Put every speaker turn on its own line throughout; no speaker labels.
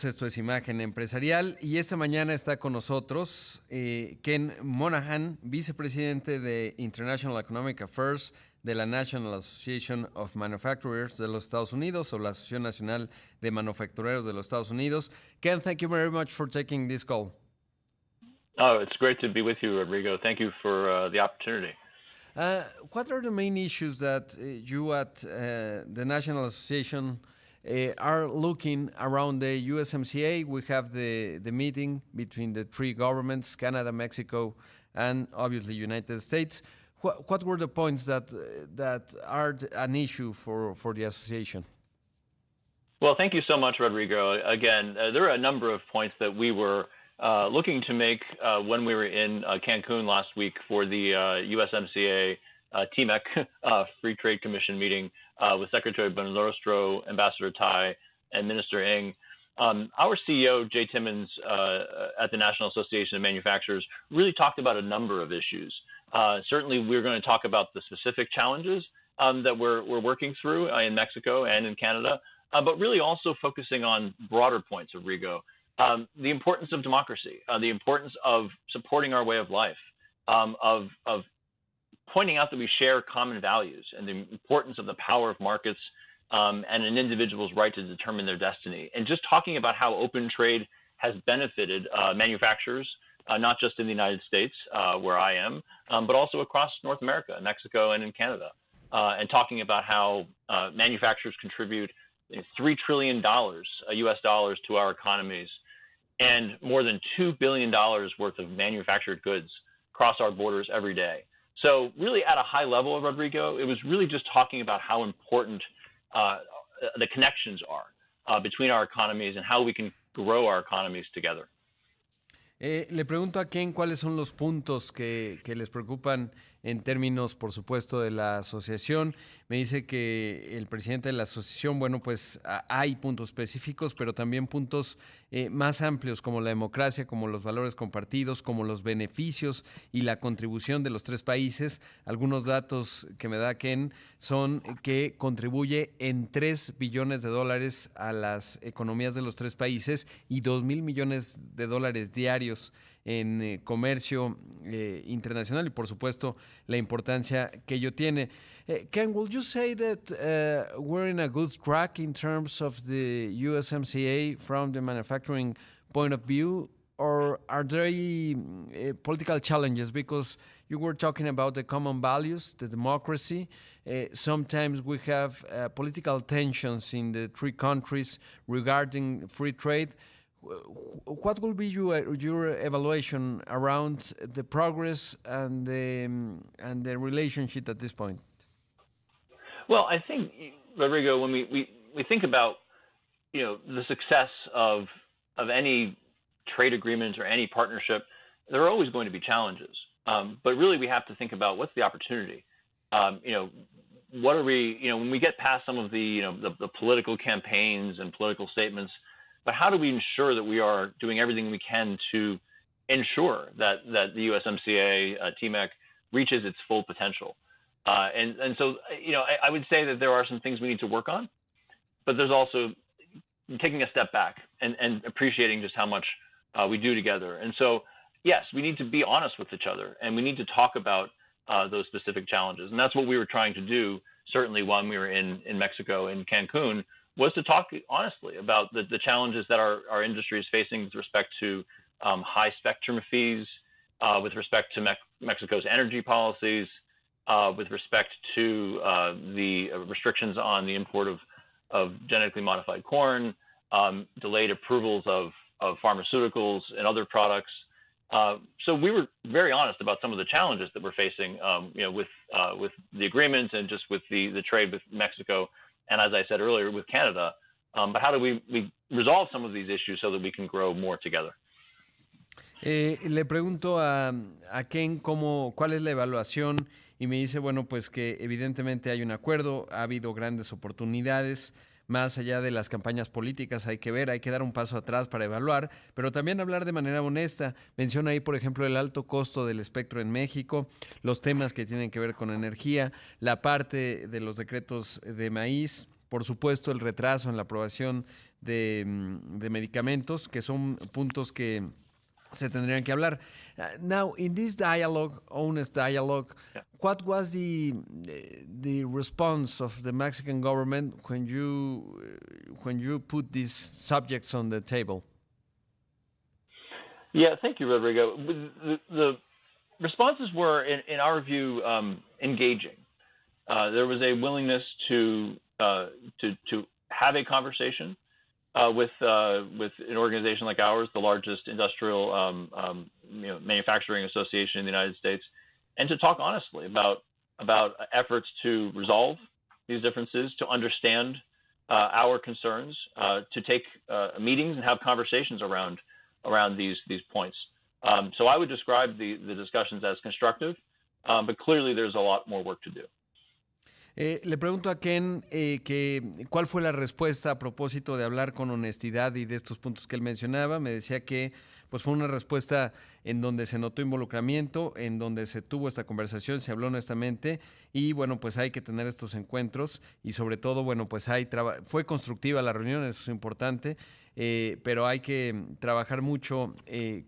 Esto es Imagen Empresarial y esta mañana está con nosotros Ken Monahan, vicepresidente de International Economic Affairs de la National Association of Manufacturers de los Estados Unidos o la Asociación Nacional de Manufactureros de los Estados Unidos. Ken, thank you very much for taking this call.
Oh, it's great to be with you, Rodrigo. Thank you for the opportunity.
What are the main issues that you at the National Association are looking around the USMCA? We have the meeting between the three governments, Canada, Mexico, and obviously United States. What were the points that are an issue for the association?
Well, thank you so much, Rodrigo. Again, there are a number of points that we were looking to make when we were in Cancun last week for the USMCA T-MEC Free Trade Commission meeting with Secretary Bonilostro, Ambassador Tai, and Minister Ng. Our CEO, Jay Timmons, at the National Association of Manufacturers, really talked about a number of issues. Certainly, we're going to talk about the specific challenges that we're working through in Mexico and in Canada, but really also focusing on broader points of Rigo. The importance of democracy, the importance of supporting our way of life, of pointing out that we share common values, and the importance of the power of markets and an individual's right to determine their destiny. And just talking about how open trade has benefited manufacturers, not just in the United States, where I am, but also across North America, Mexico, and in Canada. And talking about how manufacturers contribute $3 trillion US dollars to our economies, and more than $2 billion worth of manufactured goods cross our borders every day. So really at a high level, Rodrigo, it was really just talking about how important the connections are between our economies and how we can grow our economies together.
Le pregunto a Ken cuáles son los puntos que les preocupan en términos, por supuesto, de la asociación. Me dice que el presidente de la asociación, bueno, pues hay puntos específicos, pero también puntos más amplios como la democracia, como los valores compartidos, como los beneficios y la contribución de los tres países. Algunos datos que me da Ken son que contribuye en $3 billones a las economías de los tres países y $2,000 millones diarios en comercio internacional y, por supuesto, la importancia que ello tiene. Ken, will you say that we're in a good track in terms of the USMCA from the manufacturing point of view, or are there political challenges? Because you were talking about the common values, the democracy. Sometimes we have political tensions in the three countries regarding free trade. What will be your evaluation around the progress and the relationship at this point?
Well, I think, Rodrigo, when we think about the success of any trade agreement or any partnership, there are always going to be challenges. But really, we have to think about what's the opportunity. What are we? When we get past some of the political campaigns and political statements. But how do we ensure that we are doing everything we can to ensure that the USMCA T-MEC reaches its full potential? And so, I would say that there are some things we need to work on, but there's also taking a step back and appreciating just how much we do together. And so, yes, we need to be honest with each other, and we need to talk about those specific challenges. And that's what we were trying to do, certainly when we were in Mexico, in Cancun, was to talk honestly about the challenges that our industry is facing with respect to high spectrum fees, with respect to Mexico's energy policies, with respect to the restrictions on the import of genetically modified corn, delayed approvals of pharmaceuticals and other products. So we were very honest about some of the challenges that we're facing, with the agreements and just with the trade with Mexico. And as I said earlier, with Canada, but how do we resolve some of these issues so that we can grow more together?
Le pregunto a Ken cuál es la evaluación y me dice, bueno, pues que evidentemente hay un acuerdo, ha habido grandes oportunidades, más allá de las campañas políticas hay que dar un paso atrás para evaluar, pero también hablar de manera honesta. Menciona ahí, por ejemplo, el alto costo del espectro en México, los temas que tienen que ver con energía, la parte de los decretos de maíz, por supuesto, el retraso en la aprobación de medicamentos, que son puntos que se tendrían que hablar. Now, in this dialogue, honest dialogue, what was the response of the Mexican government when you put these subjects on the table?
Yeah, thank you, Rodrigo. The responses were, in our view, engaging. There was a willingness to have a conversation with an organization like ours, the largest industrial manufacturing association in the United States, and to talk honestly about efforts to resolve these differences, to understand our concerns, to take meetings and have conversations around these points. So I would describe the discussions as constructive, but clearly there's a lot more work to do.
Le pregunto a Ken cuál fue la respuesta a propósito de hablar con honestidad y de estos puntos que él mencionaba. Me decía que pues fue una respuesta en donde se notó involucramiento, en donde se tuvo esta conversación, se habló honestamente y bueno, pues hay que tener estos encuentros y sobre todo, bueno, pues fue constructiva la reunión, eso es importante, pero hay que trabajar mucho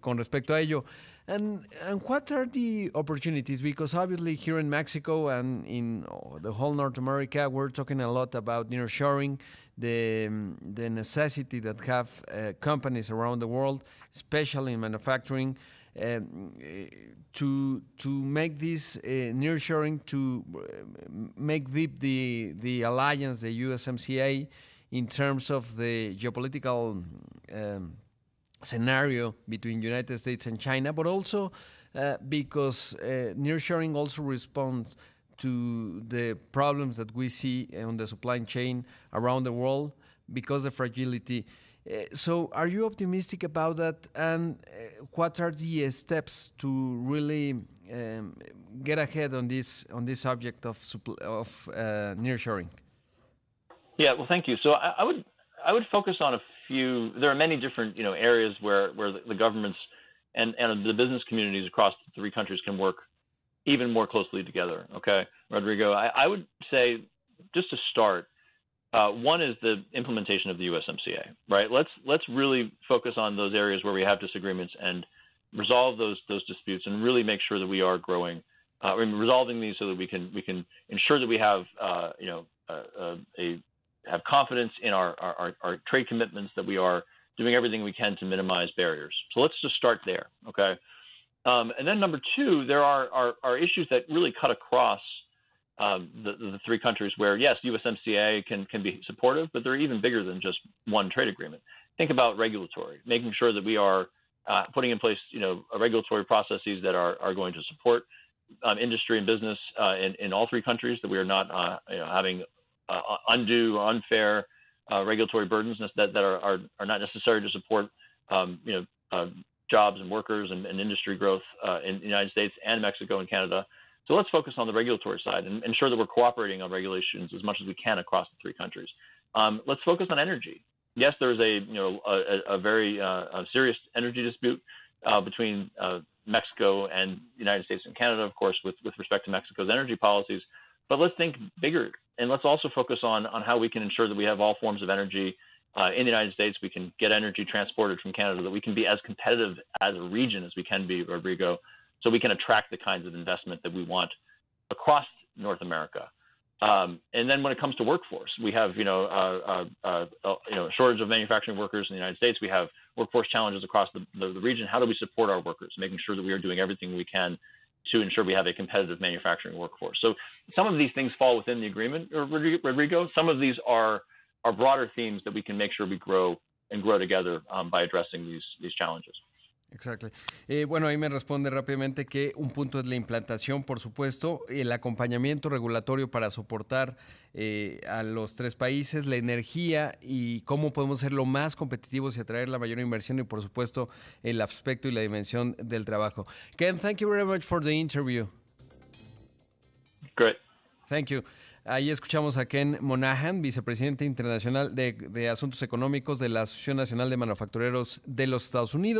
con respecto a ello. And what are the opportunities? Because obviously here in Mexico and in the whole North America, we're talking a lot about nearshoring, the necessity that have companies around the world, especially in manufacturing, to make this nearshoring, to make deep the alliance, the USMCA, in terms of the geopolitical scenario between United States and China, but also because nearshoring also responds to the problems that we see on the supply chain around the world because of fragility. So are you optimistic about that? And what are the steps to really get ahead on this subject of nearshoring? Yeah,
well, thank you. So I would focus on a few. There are many different areas where the governments and the business communities across the three countries can work even more closely together. Okay, Rodrigo, I would say just to start, one is the implementation of the USMCA. Right. Let's really focus on those areas where we have disagreements and resolve those disputes and really make sure that we are growing, resolving these so that we can ensure that we have have confidence in our trade commitments, that we are doing everything we can to minimize barriers. So let's just start there, okay? And then number two, there are issues that really cut across the three countries where, yes, USMCA can be supportive, but they're even bigger than just one trade agreement. Think about regulatory, making sure that we are putting in place, regulatory processes that are going to support industry and business in all three countries, that we are not having undue or unfair regulatory burdens that are not necessary to support jobs and workers and industry growth in the United States and Mexico and Canada. So let's focus on the regulatory side and ensure that we're cooperating on regulations as much as we can across the three countries. Let's focus on energy. Yes, there's a very serious energy dispute between Mexico and the United States and Canada, of course, with respect to Mexico's energy policies. But let's think bigger, and let's also focus on how we can ensure that we have all forms of energy in the United States. We can get energy transported from Canada, that we can be as competitive as a region as we can be, Rodrigo, so we can attract the kinds of investment that we want across North America. And then when it comes to workforce, we have a shortage of manufacturing workers in the United States. We have workforce challenges across the region. How do we support our workers, making sure that we are doing everything we can to ensure we have a competitive manufacturing workforce? So some of these things fall within the agreement, Rodrigo. Some of these are broader themes that we can make sure we grow together by addressing these challenges.
Exacto. Bueno, ahí me responde rápidamente que un punto es la implantación, por supuesto, el acompañamiento regulatorio para soportar a los tres países, la energía y cómo podemos ser lo más competitivos y atraer la mayor inversión y, por supuesto, el aspecto y la dimensión del trabajo. Ken, thank you very much for the interview.
Great.
Thank you. Ahí escuchamos a Ken Monahan, vicepresidente internacional de Asuntos Económicos de la Asociación Nacional de Manufactureros de los Estados Unidos.